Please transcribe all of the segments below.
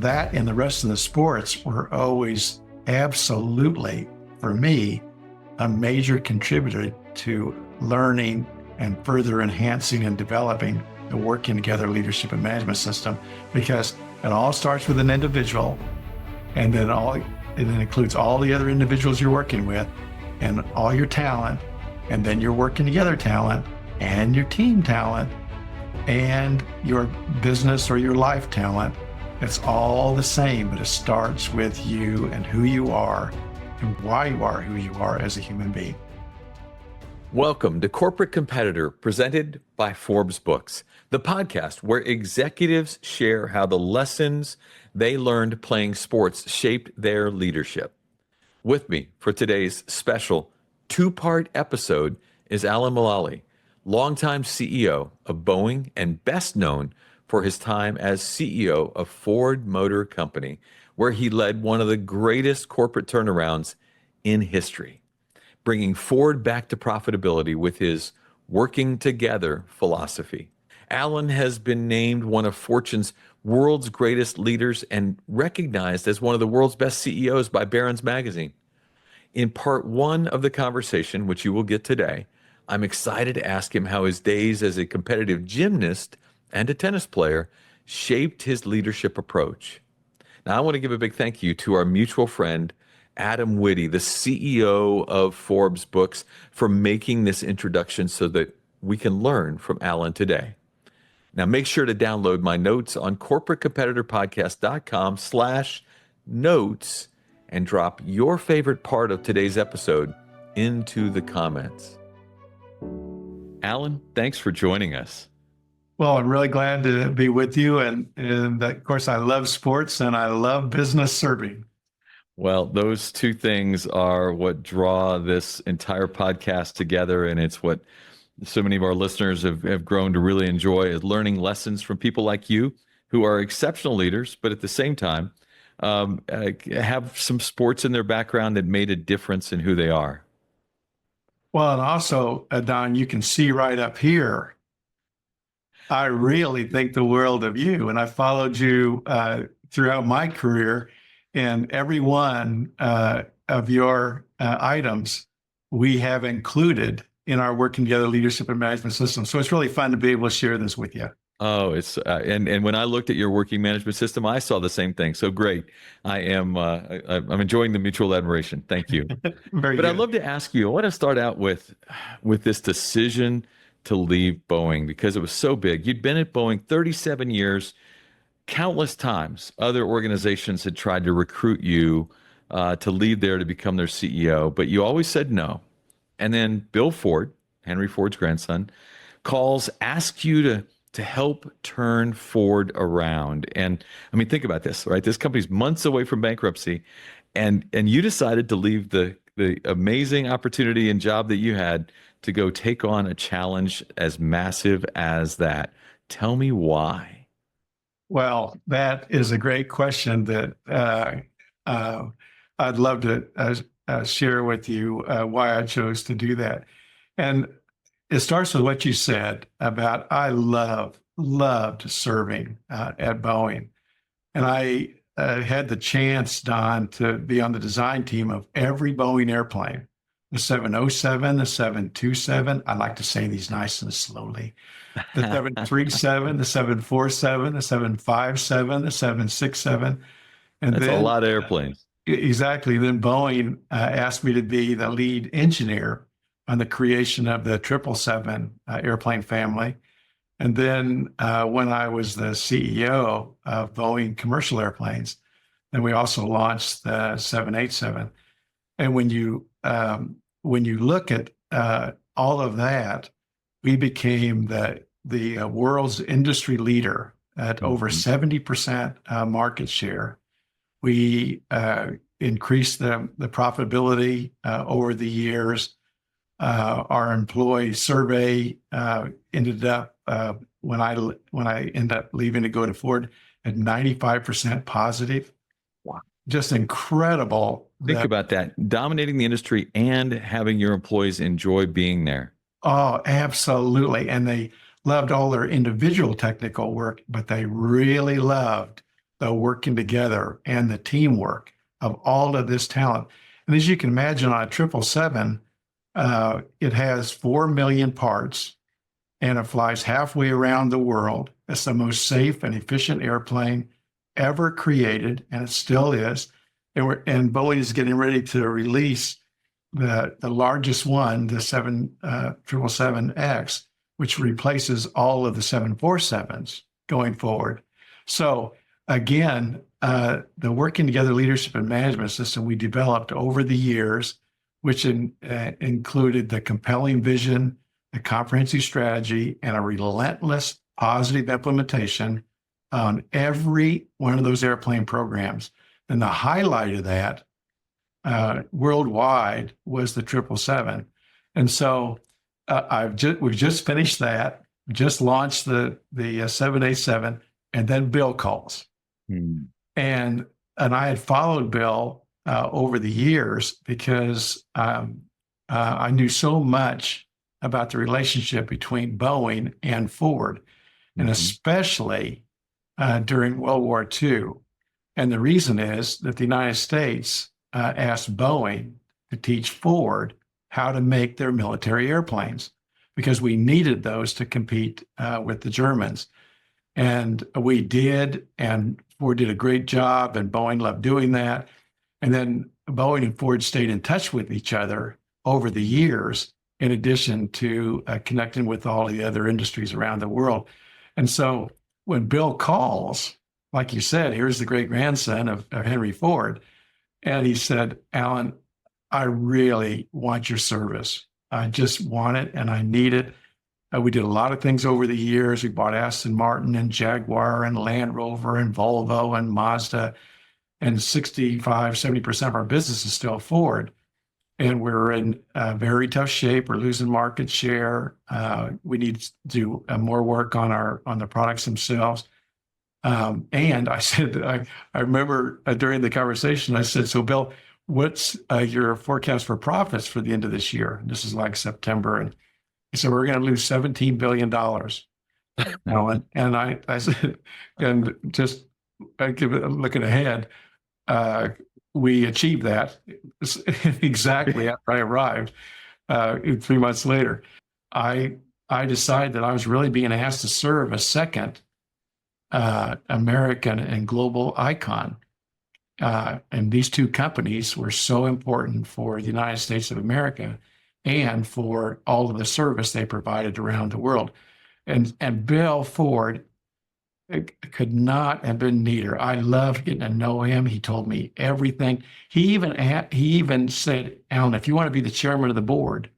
That and the rest of the sports were always absolutely, for me, a major contributor to learning and further enhancing and developing the working together leadership and management system, because it all starts with an individual, and then it includes all the other individuals you're working with and all your talent, and then your working together talent and your team talent and your business or your life talent. It's all the same, but it starts with you and who you are and why you are who you are as a human being. Welcome to Corporate Competitor, presented by Forbes Books, the podcast where executives share how the lessons they learned playing sports shaped their leadership. With me for today's special two-part episode is Alan Mulally, longtime CEO of Boeing and best known for his time as CEO of Ford Motor Company, where he led one of the greatest corporate turnarounds in history, bringing Ford back to profitability with his working together philosophy. Alan has been named one of Fortune's world's greatest leaders and recognized as one of the world's best CEOs by Barron's Magazine. In part one of the conversation, which you will get today, I'm excited to ask him how his days as a competitive gymnast and a tennis player shaped his leadership approach. Now, I want to give a big thank you to our mutual friend, Adam Whitty, the CEO of Forbes Books, for making this introduction so that we can learn from Alan today. Now, make sure to download my notes on corporatecompetitorpodcast.com/notes and drop your favorite part of today's episode into the comments. Alan, thanks for joining us. Well, I'm really glad to be with you. And of course, I love sports and I love business serving. Well, those two things are what draw this entire podcast together. And it's what so many of our listeners have grown to really enjoy, is learning lessons from people like you who are exceptional leaders, but at the same time, have some sports in their background that made a difference in who they are. Well, and also, Don, you can see right up here, I really think the world of you. And I followed you throughout my career, and every one of your items we have included in our working together leadership and management system. So it's really fun to be able to share this with you. Oh, it's and when I looked at your working management system, I saw the same thing. So great. I'm enjoying the mutual admiration. Thank you. Very But good. I'd love to ask you, I want to start out with this decision to leave Boeing, because it was so big. You'd been at Boeing 37 years. Countless times other organizations had tried to recruit you to leave there to become their CEO, but you always said no. And then Bill Ford, Henry Ford's grandson, asks you to help turn Ford around. And I mean, think about this, right? This company's months away from bankruptcy, and you decided to leave the amazing opportunity and job that you had to go take on a challenge as massive as that. Tell me why. Well, that is a great question that I'd love to share with you why I chose to do that. And it starts with what you said about I loved serving at Boeing. And I had the chance, Don, to be on the design team of every Boeing airplane, the 707, the 727. I like to say these nice and slowly. The 737, the 747, the 757, the 767. And That's then, a lot of airplanes. Exactly. Then Boeing asked me to be the lead engineer on the creation of the 777 airplane family. And then when I was the CEO of Boeing Commercial Airplanes, then we also launched the 787. And when you look at all of that, we became the world's industry leader at over 70% market share. We increased the profitability over the years. Our employee survey ended up when I ended up leaving to go to Ford at 95% positive. Wow. Just incredible. Think about that, dominating the industry and having your employees enjoy being there. Oh, absolutely. And they loved all their individual technical work, but they really loved the working together and the teamwork of all of this talent. And as you can imagine, on a 777, it has 4 million parts and it flies halfway around the world. It's the most safe and efficient airplane ever created, and it still is. And Boeing is getting ready to release the largest one, the 777X, which replaces all of the 747s going forward. So again, the working together leadership and management system we developed over the years, which included the compelling vision, the comprehensive strategy, and a relentless positive implementation on every one of those airplane programs. And the highlight of that worldwide was the 777. And so we've just finished that, just launched the 787, and then Bill calls. And I had followed Bill over the years because I knew so much about the relationship between Boeing and Ford, and especially during World War II. And the reason is that the United States asked Boeing to teach Ford how to make their military airplanes because we needed those to compete with the Germans. And we did, and Ford did a great job, and Boeing loved doing that. And then Boeing and Ford stayed in touch with each other over the years, in addition to connecting with all the other industries around the world. And so when Bill calls, like you said, here's the great grandson of Henry Ford. And he said, Alan, I really want your service. I just want it and I need it. We did a lot of things over the years. We bought Aston Martin and Jaguar and Land Rover and Volvo and Mazda. And 65, 70% of our business is still Ford. And we're in very tough shape. We're losing market share. We need to do more work on the products themselves. And I said, I remember during the conversation, I said, so Bill, what's your forecast for profits for the end of this year? And this is like September. And he said, we're going to lose $17 billion. Alan. And I said, and just looking ahead, we achieved that exactly after I arrived 3 months later. I decided that I was really being asked to serve a second American and global icon. And these two companies were so important for the United States of America and for all of the service they provided around the world. And Bill Ford could not have been neater. I loved getting to know him. He told me everything. He even said, Alan, if you want to be the chairman of the board,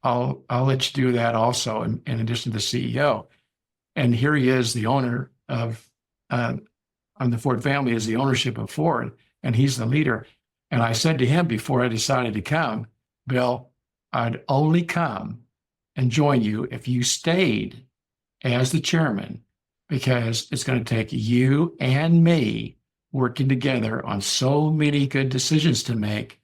I'll let you do that also, in addition to the CEO. And here he is, the owner of, the Ford family is the ownership of Ford, and he's the leader. And I said to him before I decided to come, Bill, I'd only come and join you if you stayed as the chairman, because it's going to take you and me working together on so many good decisions to make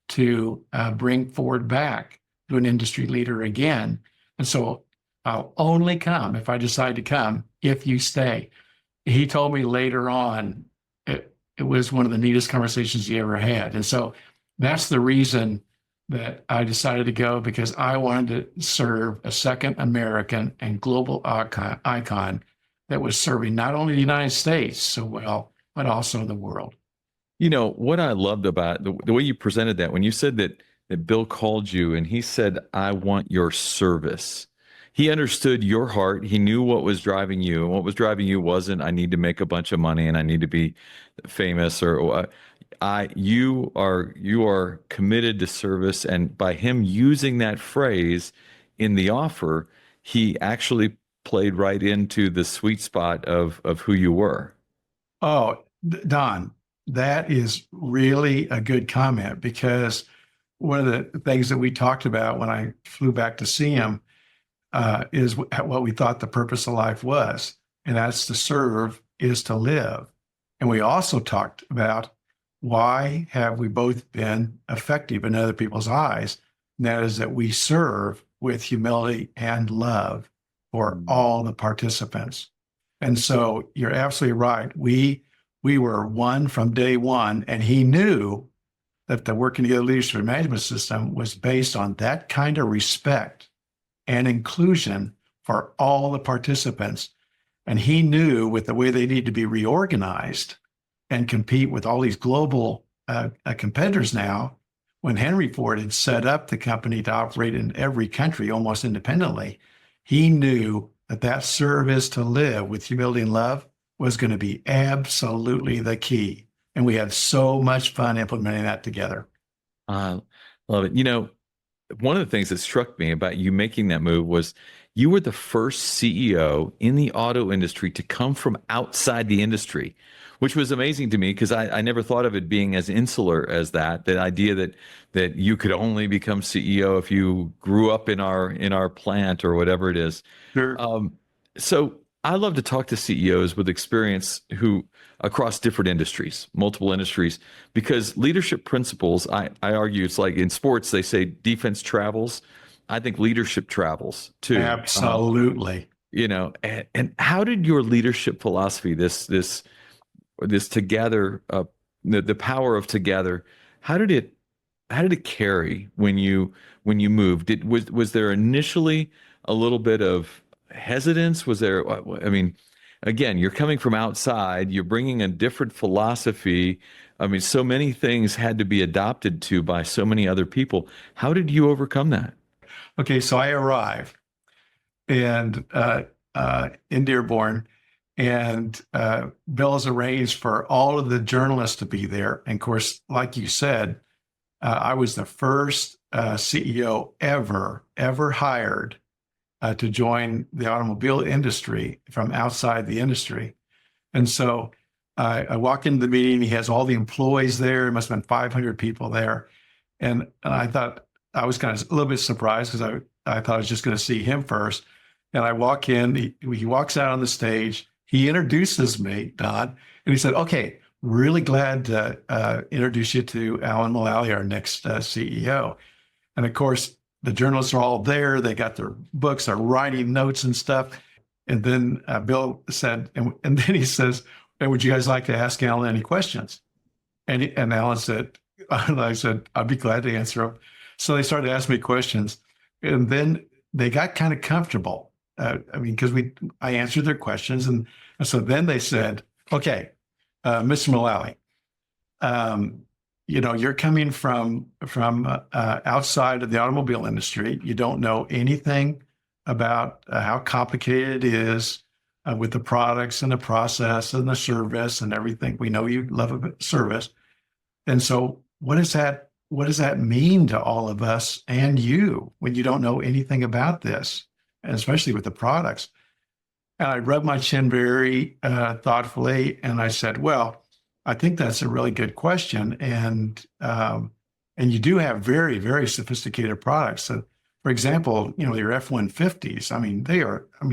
to bring Ford back to an industry leader again. And so I'll only come if I decide to come if you stay. He told me later on, it was one of the neatest conversations he ever had. And so that's the reason that I decided to go, because I wanted to serve a second American and global icon that was serving not only the United States so well, but also the world. You know, what I loved about the way you presented that, when you said that Bill called you and he said, I want your service. He understood your heart. He knew what was driving you. And what was driving you wasn't, I need to make a bunch of money and I need to be famous, or you are committed to service. And by him using that phrase in the offer, he actually played right into the sweet spot of who you were. Oh, Don, that is really a good comment, because one of the things that we talked about when I flew back to see him is what we thought the purpose of life was, and that's to serve is to live. And we also talked about why have we both been effective in other people's eyes, and that is that we serve with humility and love for all the participants. And so you're absolutely right. We we were one from day one, and he knew that the working together leadership management system was based on that kind of respect and inclusion for all the participants. And he knew with the way they need to be reorganized and compete with all these global competitors now, when Henry Ford had set up the company to operate in every country almost independently, he knew that that service to live with humility and love was going to be absolutely the key. And we had so much fun implementing that together. I love it. One of the things that struck me about you making that move was you were the first CEO in the auto industry to come from outside the industry, which was amazing to me because I never thought of it being as insular as that. The idea that you could only become CEO if you grew up in our plant or whatever it is. Sure. So I love to talk to CEOs with experience who across different industries, multiple industries, because leadership principles, I argue it's like in sports, they say defense travels. I think leadership travels too. Absolutely. And how did your leadership philosophy, this together, the power of together, how did it carry when you moved? Was there initially a little bit of hesitance? Was there, I mean, again, you're coming from outside, you're bringing a different philosophy. I mean, so many things had to be adopted to by so many other people. How did you overcome that? Okay, so I arrive and in Dearborn, and Bill has arranged for all of the journalists to be there. And of course, like you said, I was the first CEO ever hired to join the automobile industry from outside the industry. And so I walk into the meeting, he has all the employees there. It must have been 500 people there. And I thought, I was kind of a little bit surprised because I thought I was just going to see him first. And I walk in, he walks out on the stage, he introduces me, Don, and he said, okay, really glad to introduce you to Alan Mulally, our next CEO. And of course, the journalists are all there. They got their books, they're writing notes and stuff. And then Bill said, and then he says, hey, would you guys like to ask Alan any questions? And Alan said, and I said, I'd be glad to answer them. So they started asking me questions. And then they got kind of comfortable. Because I answered their questions. And so then they said, okay, Mr. Mulally, you're coming from outside of the automobile industry. You don't know anything about how complicated it is with the products and the process and the service and everything. We know you love service. And so what does that mean to all of us and you when you don't know anything about this, and especially with the products? And I rubbed my chin very thoughtfully, and I said, well, I think that's a really good question. And you do have very, very sophisticated products. So, for example, your F-150s,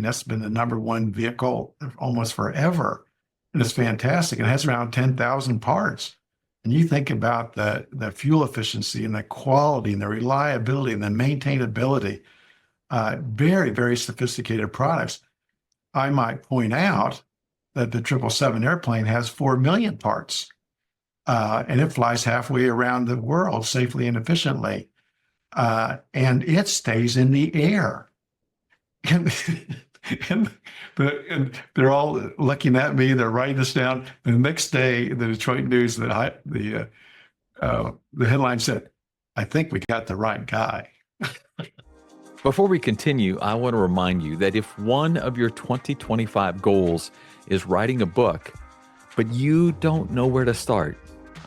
that's been the number one vehicle almost forever. And it's fantastic. It has around 10,000 parts. And you think about the fuel efficiency and the quality and the reliability and the maintainability, very, very sophisticated products. I might point out that the 777 airplane has 4 million parts, and it flies halfway around the world safely and efficiently, and it stays in the air. And they're all looking at me. They're writing this down. The next day, the Detroit News, the headline said, "I think we got the right guy." Before we continue, I want to remind you that if one of your 2025 goals is writing a book, but you don't know where to start,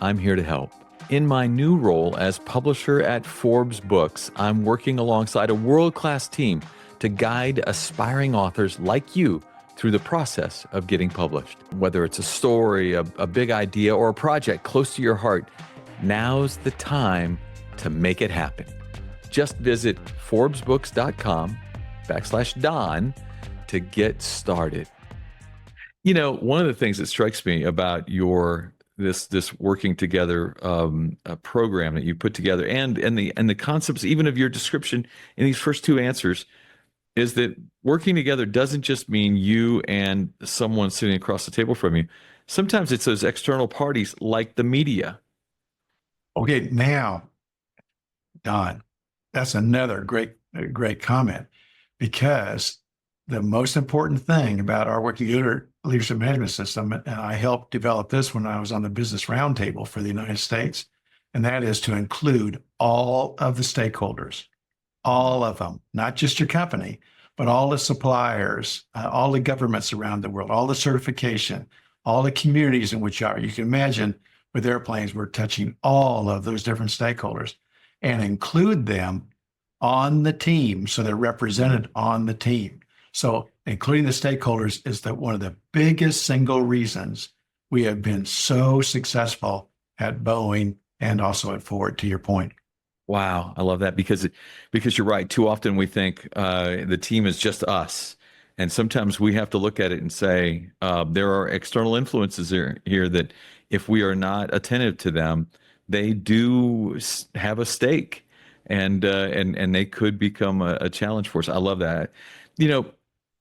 I'm here to help. In my new role as publisher at Forbes Books, I'm working alongside a world-class team to guide aspiring authors like you through the process of getting published. Whether it's a story, a big idea, or a project close to your heart, now's the time to make it happen. Just visit forbesbooks.com/Don to get started. One of the things that strikes me about this working together program that you put together and the concepts even of your description in these first two answers is that working together doesn't just mean you and someone sitting across the table from you. sometimes it's those external parties like the media. Okay, now, Don, that's another great comment, because the most important thing about our working leadership management system, and I helped develop this when I was on the Business Roundtable for the United States, and that is to include all of the stakeholders, all of them, not just your company, but all the suppliers, all the governments around the world, all the certification, all the communities in which you can imagine with airplanes, we're touching all of those different stakeholders and include them on the team so they're represented on the team. So including the stakeholders is one of the biggest single reasons we have been so successful at Boeing and also at Ford, to your point. Wow, I love that because you're right. Too often we think the team is just us, and sometimes we have to look at it and say there are external influences here that if we are not attentive to them, they do have a stake, and they could become a challenge for us. I love that. You know,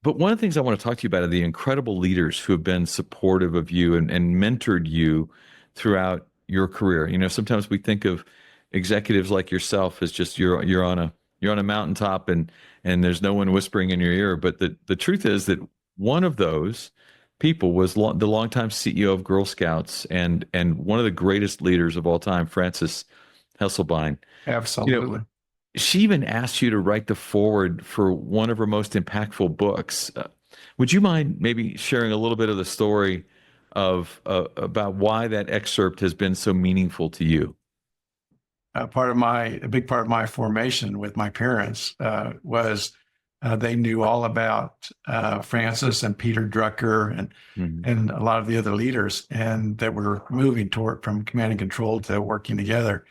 but one of the things I want to talk to you about are the incredible leaders who have been supportive of you and mentored you throughout your career. You know, sometimes we think of executives like yourself as just you're on a mountaintop and there's no one whispering in your ear. But the truth is that one of those people was the longtime CEO of Girl Scouts and one of the greatest leaders of all time, Frances Hesselbein. Absolutely. You know, she even asked you to write the foreword for one of her most impactful books. Would you mind maybe sharing a little bit of the story of about why that excerpt has been so meaningful to you? A big part of my formation with my parents was they knew all about Francis and Peter Drucker and a lot of the other leaders, and that were moving from command and control to working together.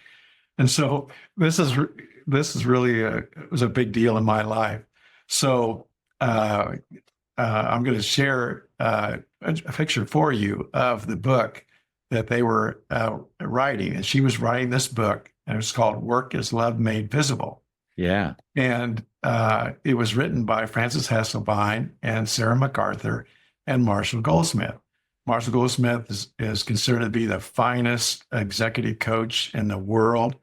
And so this is really it was a big deal in my life. So I'm going to share a picture for you of the book that they were writing, and she was writing this book, and it was called "Work is Love Made Visible." Yeah. And it was written by Frances Hesselbein and Sarah MacArthur and Marshall Goldsmith. Marshall Goldsmith is considered to be the finest executive coach in the world.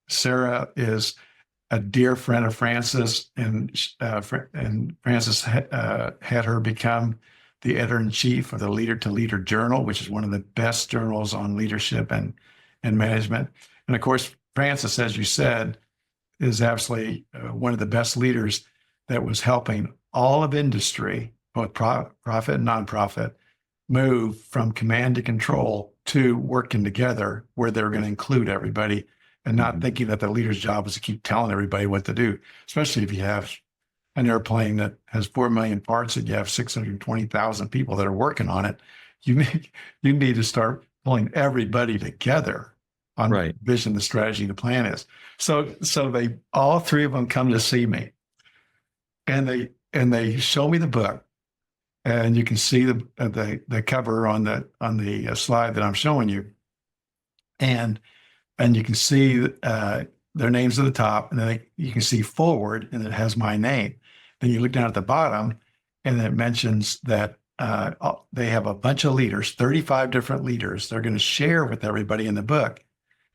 Sarah is a dear friend of Frances, and Frances had her become the editor-in-chief of the Leader to Leader Journal, which is one of the best journals on leadership and management. And of course, Frances, as you said, is absolutely one of the best leaders that was helping all of industry, both profit and nonprofit, move from command to control to working together, where they're going to include everybody and not thinking that the leader's job is to keep telling everybody what to do, especially if you have an airplane that has 4 million parts and you have 620,000 people that are working on it. You need to start pulling everybody together on the vision, the strategy, the plan is. So they all three of them come to see me, and they show me the book, and you can see the cover on the slide that I'm showing you, and you can see their names at the top, and then you can see forward, and it has my name. Then you look down at the bottom, and it mentions that they have a bunch of leaders, 35 different leaders. They're going to share with everybody in the book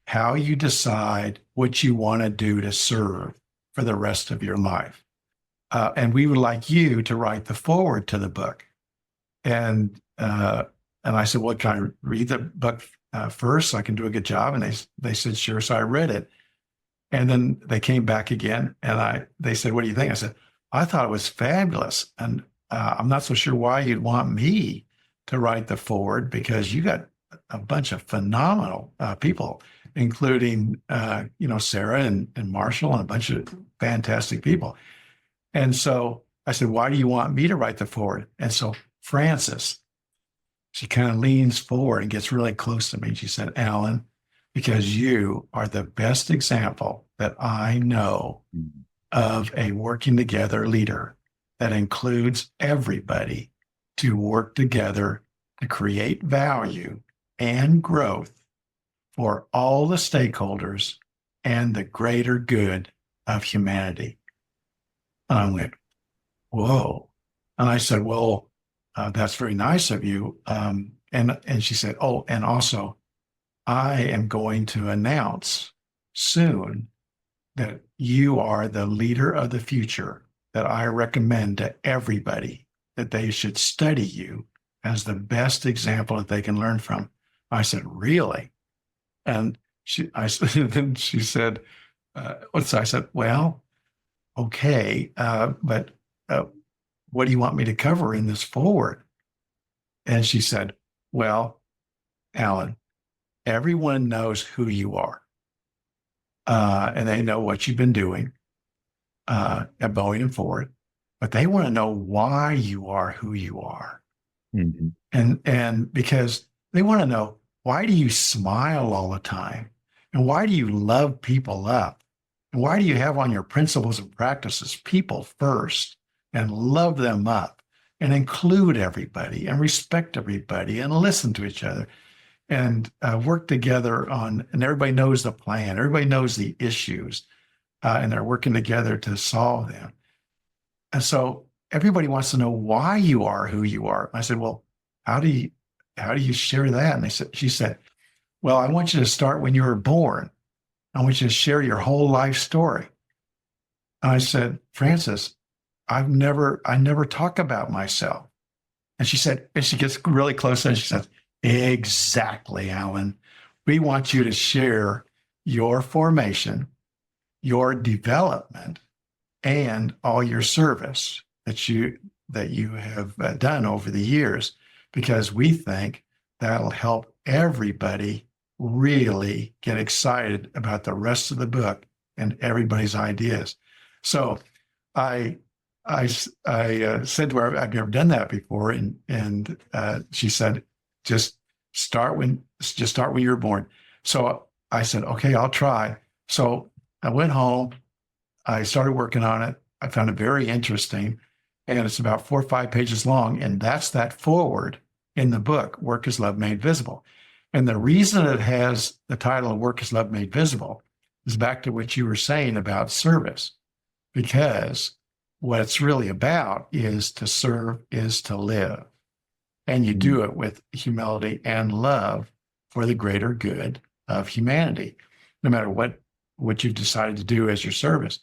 how you decide what you want to do to serve for the rest of your life. And we would like you to write the foreword to the book. And I said, well, can I read the book first so I can do a good job? And they said, sure. So I read it. And then they came back again, and they said, what do you think? I said, I thought it was fabulous. And I'm not so sure why you'd want me to write the foreword, because you got a bunch of phenomenal people, including, Sarah and Marshall and a bunch of fantastic people. And so I said, why do you want me to write the foreword? And so Frances, she kind of leans forward and gets really close to me. She said, Alan, because you are the best example that I know of a working together leader that includes everybody to work together to create value and growth for all the stakeholders and the greater good of humanity. And I went, whoa. And I said, well, that's very nice of you. And she said, oh, and also, I am going to announce soon that you are the leader of the future, that I recommend to everybody that they should study you as the best example that they can learn from. I said, really? And then she said, so I said, well, okay, but what do you want me to cover in this forward? And she said, well, Alan, everyone knows who you are. And they know what you've been doing at Boeing and Ford, but they want to know why you are who you are. Mm-hmm. And because they want to know, why do you smile all the time? And why do you love people up? And why do you have on your principles and practices people first and love them up and include everybody and respect everybody and listen to each other and work together on, and everybody knows the plan, everybody knows the issues, and they're working together to solve them. And so everybody wants to know why you are who you are. I said, well, how do you share that? And she said, well, I want you to start when you were born. I want you to share your whole life story. And I said, Frances, I never talk about myself. And she said, and she gets really close and she says, exactly, Alan. We want you to share your formation, your development, and all your service that you have done over the years, because we think that'll help everybody really get excited about the rest of the book and everybody's ideas. So I said to her, I've never done that before, and she said, just start when you were born. So I said, okay, I'll try. So I went home. I started working on it. I found it very interesting, and it's about 4 or 5 pages long, and that's that forward in the book, Work is Love Made Visible. And the reason it has the title of Work is Love Made Visible is back to what you were saying about service, because what it's really about is to serve is to live. And you do it with humility and love for the greater good of humanity, no matter what you've decided to do as your service.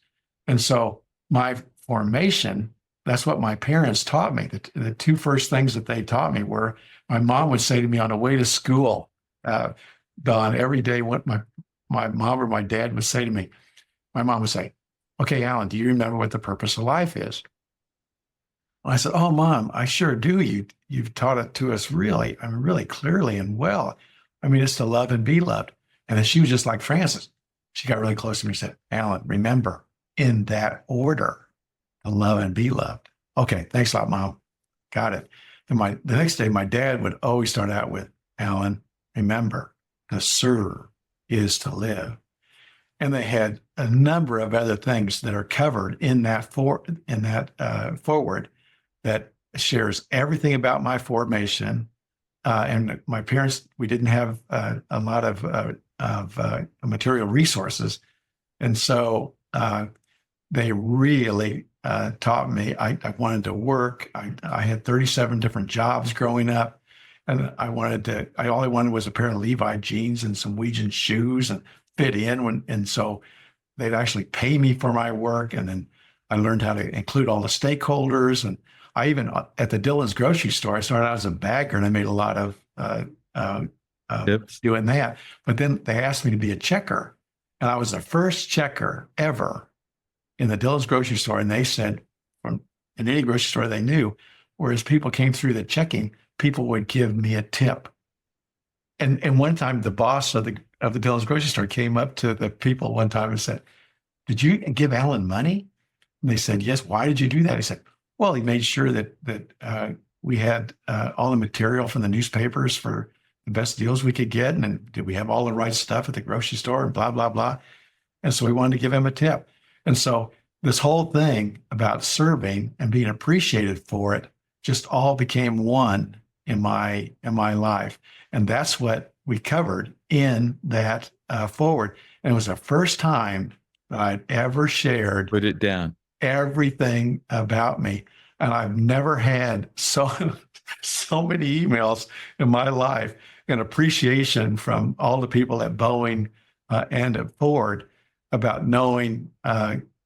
And so my formation, that's what my parents taught me. The 2 first things that they taught me were, my mom would say to me on the way to school, Don, every day, what my mom or my dad would say to me, my mom would say, okay, Alan, do you remember what the purpose of life is? I said, oh, Mom, I sure do. You've taught it to us really clearly and well. I mean, it's to love and be loved. And then she was just like Frances. She got really close to me and said, Alan, remember, in that order, to love and be loved. Okay, thanks a lot, Mom. Got it. And the next day, my dad would always start out with, Alan, remember, to serve is to live. And they had a number of other things that are covered in that forward that shares everything about my formation. And my parents, we didn't have a lot of material resources. And so they really taught me. I wanted to work. I had 37 different jobs growing up. And all I wanted was a pair of Levi jeans and some Ouija shoes and fit in. And so they'd actually pay me for my work. And then I learned how to include all the stakeholders. And I even, at the Dillon's grocery store, I started out as a bagger, and I made a lot of doing that. But then they asked me to be a checker. And I was the first checker ever in the Dillon's grocery store. And they said, in any grocery store they knew, whereas people came through the checking, people would give me a tip. And one time the boss of the Dillon's grocery store came up to the people one time and said, did you give Alan money? And they said, yes. Why did you do that? He said, well, he made sure that we had all the material from the newspapers for the best deals we could get. And did we have all the right stuff at the grocery store and blah, blah, blah. And so we wanted to give him a tip. And so this whole thing about serving and being appreciated for it just all became one in my life. And that's what we covered in that forward. And it was the first time that I'd ever shared. Put it down. Everything about me. And I've never had so so many emails in my life and appreciation from all the people at Boeing and at Ford about knowing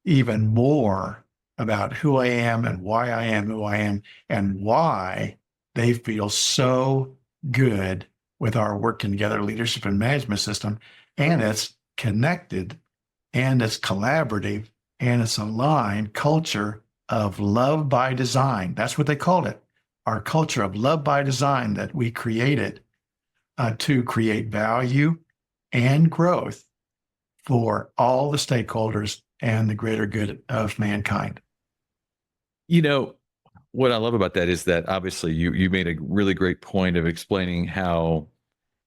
even more about who I am and why I am who I am and why they feel so good with our working together leadership and management system. And it's connected and it's collaborative and it's aligned culture of love by design. That's what they called it. Our culture of love by design that we created to create value and growth for all the stakeholders and the greater good of mankind. You know, what I love about that is that obviously you made a really great point of explaining how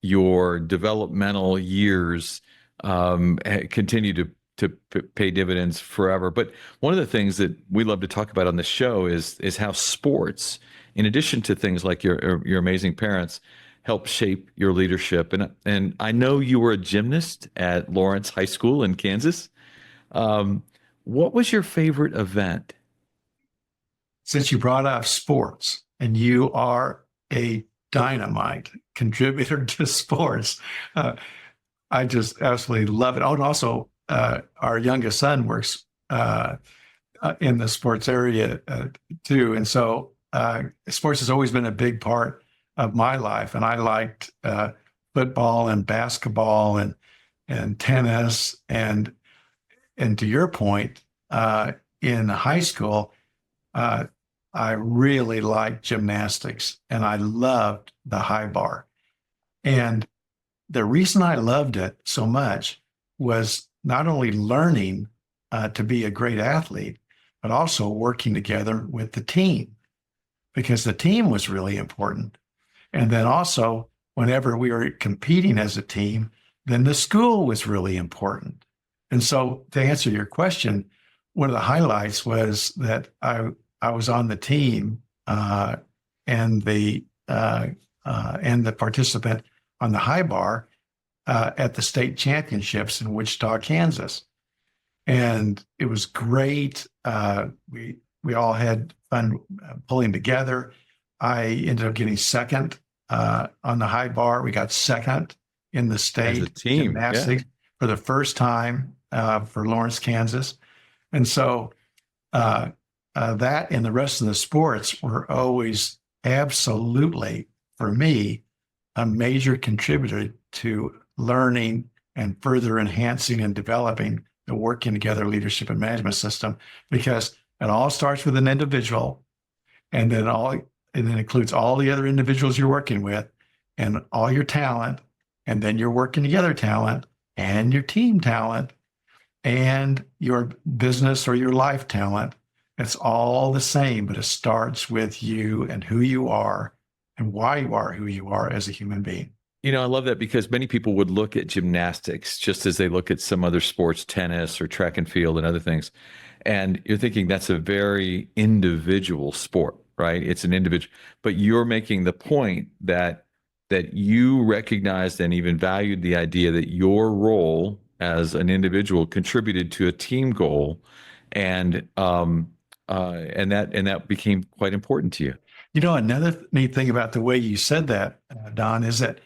your developmental years continue to pay dividends forever. But one of the things that we love to talk about on the show is how sports, in addition to things like your amazing parents, help shape your leadership. And I know you were a gymnast at Lawrence High School in Kansas. What was your favorite event? Since you brought up sports and you are a dynamite contributor to sports, I just absolutely love it. Oh, and also our youngest son works in the sports area too. And so sports has always been a big part of my life. And I liked football and basketball and tennis. And to your point, in high school, I really liked gymnastics and I loved the high bar. And the reason I loved it so much was not only learning to be a great athlete, but also working together with the team, because the team was really important. And then also, whenever we were competing as a team, then the school was really important. And so to answer your question, one of the highlights was that I was on the team and the participant on the high bar at the state championships in Wichita, Kansas. And it was great. We all had fun pulling together. I ended up getting second on the high bar. We got second in the state gymnastics for the first time for Lawrence, Kansas. And so that and the rest of the sports were always absolutely, for me, a major contributor to learning and further enhancing and developing the working together leadership and management system, because it all starts with an individual and then includes all the other individuals you're working with and all your talent, and then your working together talent and your team talent and your business or your life talent. It's all the same, but it starts with you and who you are and why you are who you are as a human being. You know, I love that because many people would look at gymnastics just as they look at some other sports, tennis or track and field and other things. And you're thinking that's a very individual sport, right? It's an individual, but you're making the point that you recognized and even valued the idea that your role as an individual contributed to a team goal, and that became quite important to you. You know, another neat thing about the way you said that, Don, is that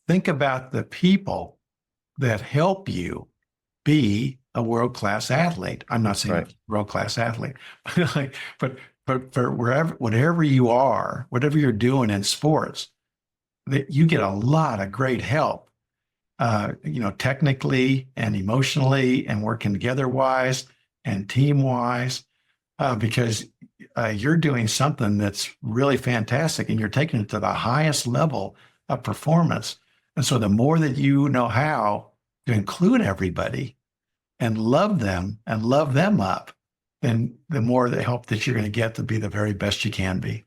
think about the people that help you be a world-class athlete. I'm not saying world-class athlete, but for whatever you are, whatever you're doing in sports, that you get a lot of great help, technically and emotionally and working together wise and team wise, because you're doing something that's really fantastic and you're taking it to the highest level of performance. And so the more that you know how to include everybody and love them up, then the more the help that you're going to get to be the very best you can be.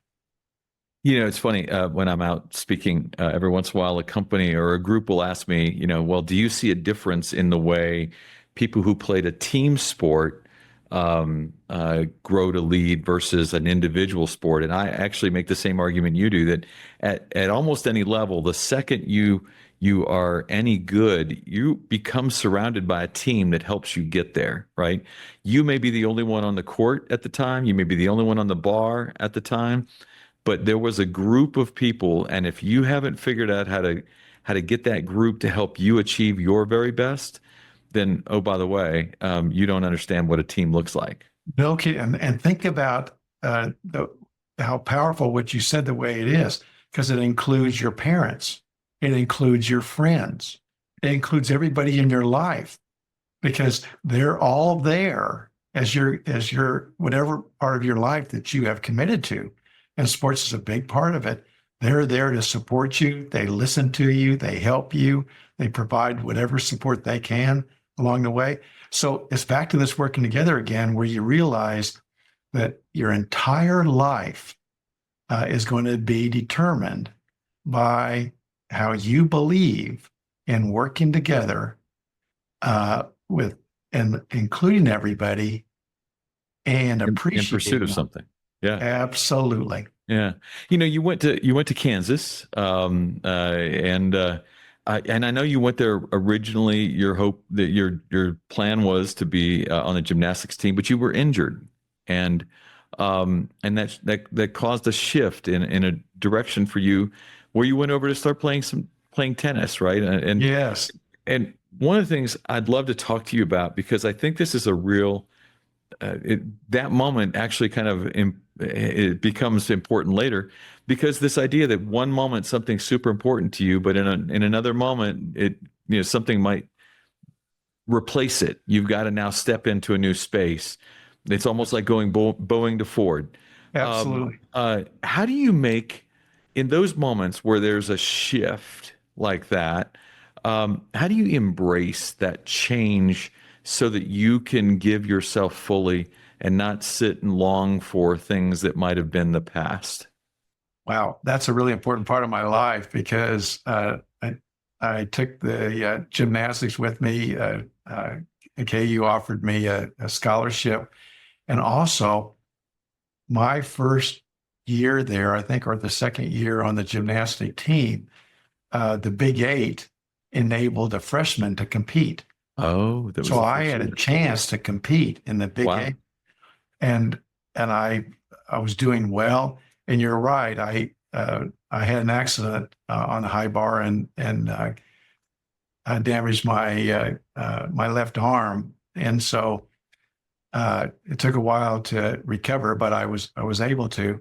You know, it's funny when I'm out speaking, every once in a while, a company or a group will ask me, well, do you see a difference in the way people who played a team sport grow to lead versus an individual sport? And I actually make the same argument you do, that at almost any level, the second you are any good, you become surrounded by a team that helps you get there, right? You may be the only one on the court at the time. You may be the only one on the bar at the time, but there was a group of people, and if you haven't figured out how to get that group to help you achieve your very best, then oh, by the way, you don't understand what a team looks like. No kidding. And think about how powerful what you said the way it is, because it includes your parents, it includes your friends, it includes everybody in your life, because they're all there as your whatever part of your life that you have committed to. And sports is a big part of it. They're there to support you. They listen to you. They help you. They provide whatever support they can along the way. So it's back to this working together again, where you realize that your entire life is going to be determined by how you believe in working together with and including everybody and appreciating In pursuit of them. something. Yeah. Absolutely. Yeah. You went to Kansas, and I know you went there originally. Your hope that your plan was to be on the gymnastics team, but you were injured, and that caused a shift in a direction for you, where you went over to start playing tennis, right? And Yes. and one of the things I'd love to talk to you about, because I think this is a real that moment actually kind of it becomes important later, because this idea that one moment something's super important to you, but in another moment something might replace it. You've got to now step into a new space. It's almost like going Boeing to Ford. Absolutely. How do you make, in those moments where there's a shift like that, how do you embrace that change so that you can give yourself fully and not sit and long for things that might have been the past? Wow, that's a really important part of my life, because I took the gymnastics with me. KU offered me a scholarship, and also my first year there, I think, or the second year on the gymnastic team, the Big Eight enabled a freshman to compete. Oh, that was So the I first had a year. chance to compete in the Big Wow. Eight, and I was doing well. And you're right, I had an accident on the high bar, and I damaged my left arm, and so it took a while to recover, but I was able to.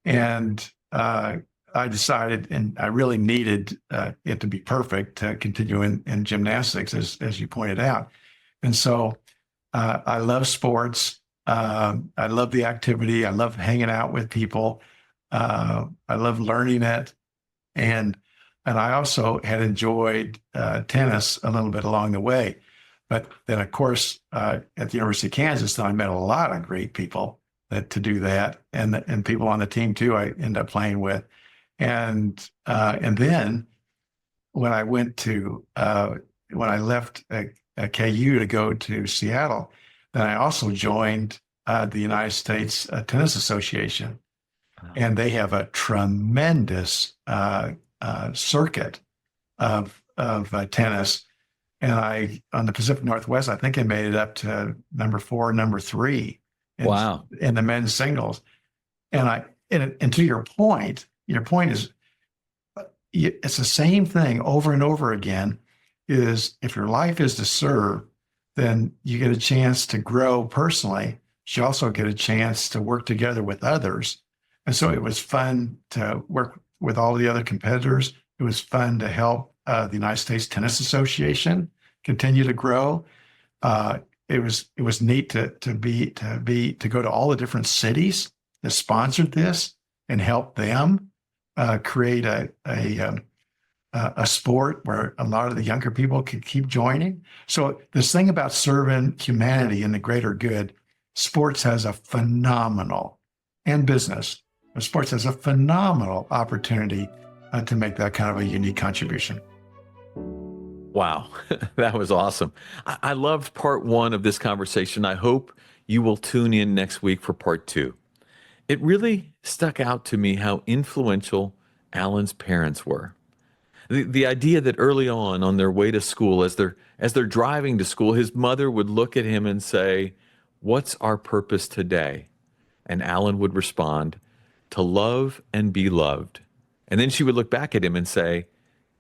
And I decided, and I really needed it to be perfect to continue in gymnastics, as you pointed out. And so I love sports. I love the activity. I love hanging out with people. I love learning it. And I also had enjoyed tennis a little bit along the way. But then, of course, at the University of Kansas, I met a lot of great people to do that, and people on the team too. I ended up playing with, and then when I when I left KU to go to Seattle, then I also joined the United States Tennis Association, and they have a tremendous circuit of tennis. And on the Pacific Northwest, I think I made it up to number 4, number 3 Wow. in the men's singles. And to your point is it's the same thing over and over again, is if your life is to serve, then you get a chance to grow personally. You also get a chance to work together with others. And so it was fun to work with all the other competitors. It was fun to help the United States Tennis Association continue to grow. It was neat to go to all the different cities that sponsored this and help them create a sport where a lot of the younger people could keep joining. So this thing about serving humanity and the greater good, sports has a phenomenal, and business, but sports has a phenomenal opportunity to make that kind of a unique contribution. Wow, that was awesome. I loved part 1 of this conversation. I hope you will tune in next week for part 2. It really stuck out to me how influential Alan's parents were. The idea that early on their way to school, as they're driving to school, his mother would look at him and say, "What's our purpose today?" And Alan would respond, to love and be loved. And then she would look back at him and say,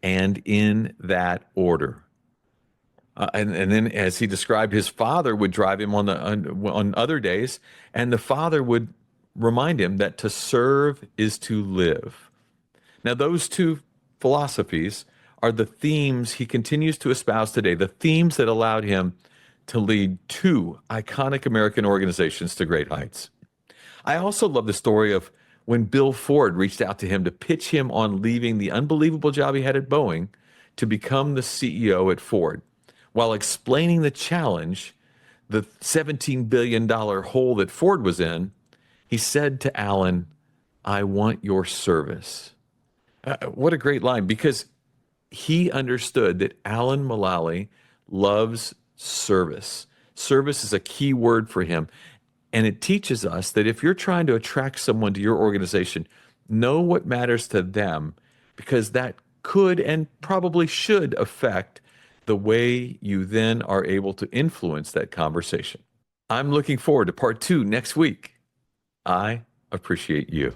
and in that order. And then, as he described, his father would drive him on other days, and the father would remind him that to serve is to live. Now, those two philosophies are the themes he continues to espouse today, the themes that allowed him to lead two iconic American organizations to great heights. I also love the story of when Bill Ford reached out to him to pitch him on leaving the unbelievable job he had at Boeing to become the CEO at Ford. While explaining the challenge, the $17 billion hole that Ford was in, he said to Alan, "I want your service." What a great line, because he understood that Alan Mulally loves service. Service is a key word for him. And it teaches us that if you're trying to attract someone to your organization, know what matters to them, because that could and probably should affect the way you then are able to influence that conversation. I'm looking forward to part 2 next week. I appreciate you.